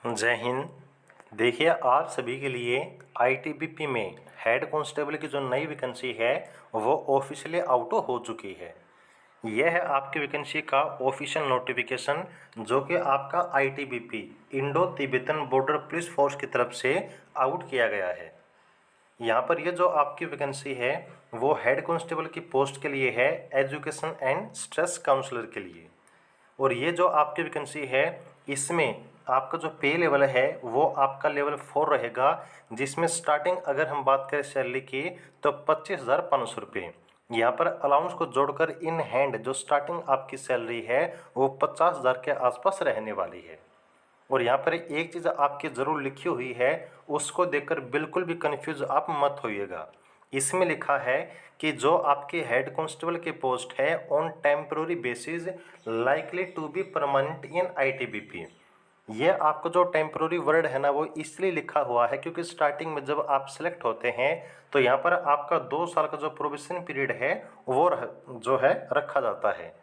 जय हिंद। देखिए, आप सभी के लिए आईटीबीपी में हेड कांस्टेबल की जो नई वैकेंसी है वो ऑफिशियली आउट हो चुकी है। यह है आपकी वैकेंसी का ऑफिशियल नोटिफिकेशन जो कि आपका ITBP Indo Tibetan border police force की तरफ से आउट किया गया है। यहाँ पर ये जो आपकी वैकेंसी है वो हेड कांस्टेबल की पोस्ट के लिए है, एजुकेशन एंड स्ट्रेस काउंसलर के लिए। और ये जो आपकी वैकेंसी है इसमें आपका जो पे लेवल है वो आपका लेवल 4 रहेगा, जिसमें स्टार्टिंग अगर हम बात करें सैलरी की तो 25,500 रुपये। यहाँ पर अलाउंस को जोड़कर इन हैंड जो स्टार्टिंग आपकी सैलरी है वो 50,000 के आसपास रहने वाली है। और यहाँ पर एक चीज़ आपकी ज़रूर लिखी हुई है, उसको देखकर बिल्कुल भी कंफ्यूज आप मत होइएगा। इसमें लिखा है कि जो आपके हेड कांस्टेबल के पोस्ट है on temporary basis likely to be permanent in ITBP. ये आपका जो टेम्प्रोरी वर्ड है ना वो इसलिए लिखा हुआ है क्योंकि स्टार्टिंग में जब आप सेलेक्ट होते हैं तो यहाँ पर आपका 2 साल का जो प्रोबेशन पीरियड है वो जो है रखा जाता है।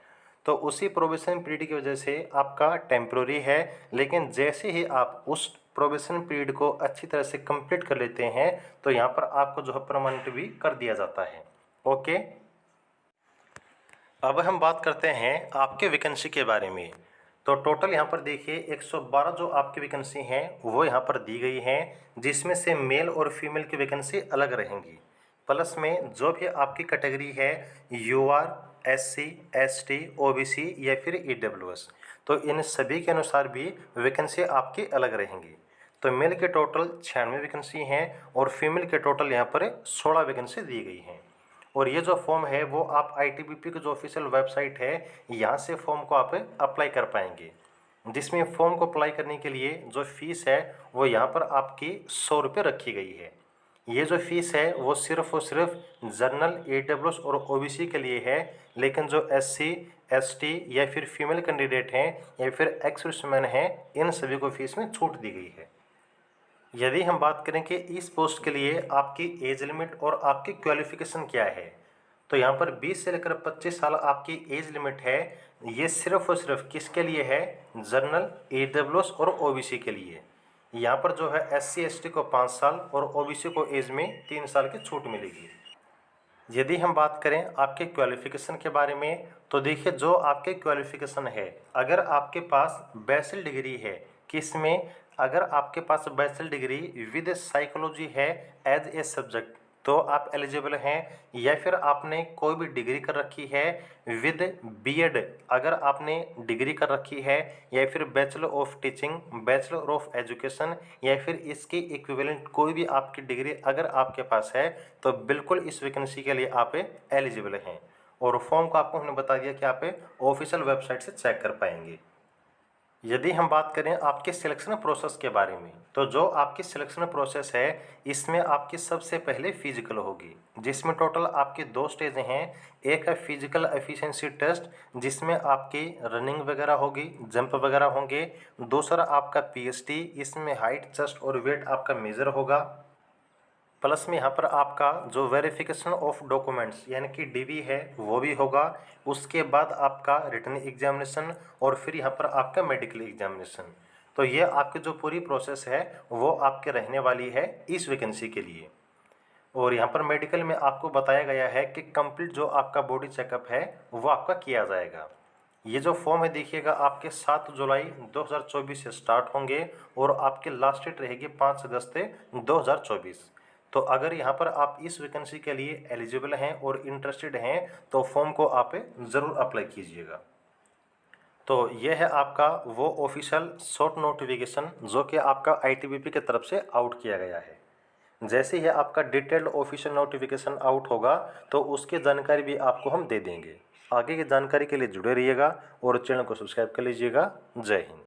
तो उसी प्रोबेशन पीरियड की वजह से आपका टेम्प्रोरी है, लेकिन जैसे ही आप उस प्रोबेशन पीरियड को अच्छी तरह से कंप्लीट कर लेते हैं तो यहाँ पर आपको जो है परमानेंट भी कर दिया जाता है। ओके, अब हम बात करते हैं आपके वैकेंसी के बारे में। तो टोटल यहाँ पर देखिए 112 जो आपकी वैकेंसी हैं वो यहाँ पर दी गई हैं, जिसमें से मेल और फीमेल की वैकेंसी अलग रहेंगी। प्लस में जो भी आपकी कैटेगरी है यूआर, एससी, एसटी, ओबीसी या फिर ईडब्ल्यूएस, तो इन सभी के अनुसार भी वैकेंसी आपकी अलग रहेंगी। तो मेल के टोटल 96 वैकेंसी हैं और फीमेल के टोटल यहाँ पर 16 वैकेंसी दी गई हैं। और ये जो फॉर्म है वो आप आईटीबीपी की जो ऑफिशियल वेबसाइट है यहाँ से फॉर्म को आप अप्लाई कर पाएंगे, जिसमें फॉर्म को अप्लाई करने के लिए जो फीस है वो यहाँ पर आपकी 100 रुपये रखी गई है। ये जो फीस है वो सिर्फ और सिर्फ जनरल, ईडब्ल्यूएस और ओबीसी के लिए है, लेकिन जो एससी, एसटी या फिर फीमेल कैंडिडेट हैं या फिर एक्स सर्विसमैन हैं इन सभी को फीस में छूट दी गई है। यदि हम बात करें कि इस पोस्ट के लिए आपकी एज लिमिट और आपकी क्वालिफिकेशन क्या है, तो यहाँ पर 20 से लेकर 25 साल आपकी एज लिमिट है। ये सिर्फ और सिर्फ किसके लिए है? जनरल, ईडब्ल्यूएस और ओबीसी के लिए। यहाँ पर जो है एससी एसटी को 5 साल और ओबीसी को एज में 3 साल की छूट मिलेगी। यदि हम बात करें आपके क्वालिफिकेशन के बारे में, तो देखिए जो आपके क्वालिफिकेशन है, अगर आपके पास बैचलर डिग्री है, किसमें? अगर आपके पास बैचलर डिग्री विद साइकोलॉजी है एज ए सब्जेक्ट तो आप एलिजिबल हैं, या फिर आपने कोई भी डिग्री कर रखी है विद बीएड, अगर आपने डिग्री कर रखी है, या फिर bachelor of teaching, bachelor of education या फिर इसकी इक्विवेलेंट कोई भी आपकी डिग्री अगर आपके पास है तो बिल्कुल इस वैकेंसी के लिए आप एलिजिबल हैं। और फॉर्म को आपको हमने बता दिया कि आप ऑफिशियल वेबसाइट से चेक कर पाएंगे। यदि हम बात करें आपके सिलेक्शन प्रोसेस के बारे में, तो जो आपकी सिलेक्शन प्रोसेस है इसमें आपकी सबसे पहले फिजिकल होगी, जिसमें टोटल आपके 2 स्टेज हैं। एक है फिजिकल एफिशिएंसी टेस्ट, जिसमें आपकी रनिंग वगैरह होगी, जंप वगैरह होंगे। दूसरा आपका पीएसटी, इसमें हाइट, चेस्ट और वेट आपका मेजर होगा। प्लस में यहाँ पर आपका जो वेरिफिकेशन ऑफ डॉक्यूमेंट्स यानी कि डीवी है वो भी होगा। उसके बाद आपका रिटन एग्जामिनेशन और फिर यहाँ पर आपका मेडिकल एग्जामिनेशन। तो ये आपकी जो पूरी प्रोसेस है वो आपके रहने वाली है इस वैकेंसी के लिए। और यहाँ पर मेडिकल में आपको बताया गया है कि कंप्लीट जो आपका बॉडी चेकअप है वो आपका किया जाएगा। ये जो फॉर्म है देखिएगा आपके 7 जुलाई 2024 से स्टार्ट होंगे और आपकी लास्ट डेट रहेगी 5 अगस्त 2024। तो अगर यहाँ पर आप इस वैकेंसी के लिए एलिजिबल हैं और इंटरेस्टेड हैं तो फॉर्म को आप ज़रूर अप्लाई कीजिएगा। तो यह है आपका वो ऑफिशियल शॉर्ट नोटिफिकेशन जो कि आपका आईटीबीपी की तरफ से आउट किया गया है। जैसे ही आपका डिटेल्ड ऑफिशियल नोटिफिकेशन आउट होगा तो उसकी जानकारी भी आपको हम दे देंगे। आगे की जानकारी के लिए जुड़े रहिएगा और चैनल को सब्सक्राइब कर लीजिएगा। जय हिंद।